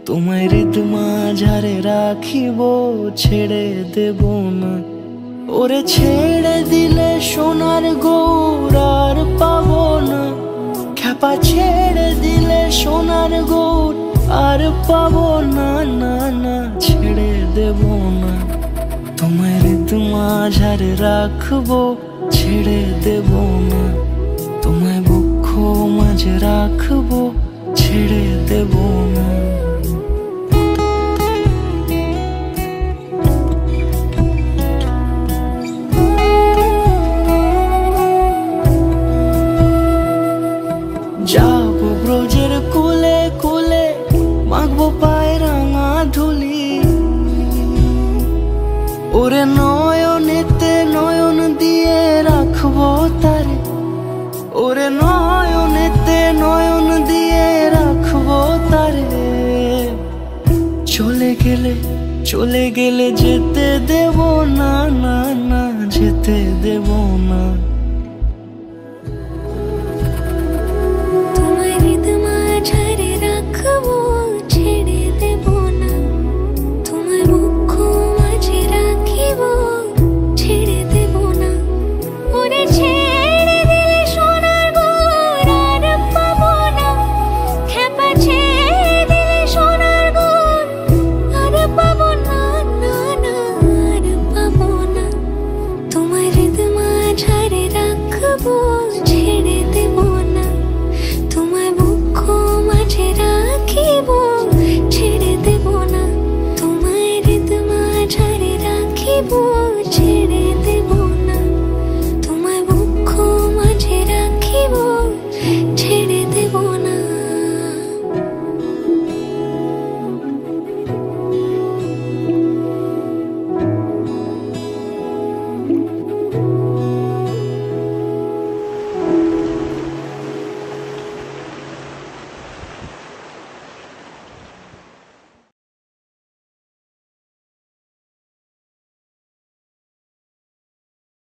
তোমায় হৃদ মাঝারে রাখিব, ছেড়ে দেব না। ওরে ছেড়ে দিলে সোনার গৌর আর পাবো না। খ্যাপা ছেড়ে দিলে সোনার গৌর আর পাবো না, না না ছেড়ে দেব না। তোমায় হৃদ মাঝারে রাখবো, ছেড়ে দেব না। তোমায় বক্ষ মাঝে রাখবো, ছেড়ে দেব না। যাবো ব্রজের কুলে কুলে, মাখবো পায়ে রাঙা ধুলি। ওরে নয়নেতে নয়ন দিয়ে রাখবো তারে, ওরে নয়নেতে নয়ন দিয়ে রাখবো তারে। চলে গেলে যেতে দেব না, না না যেতে দেব না।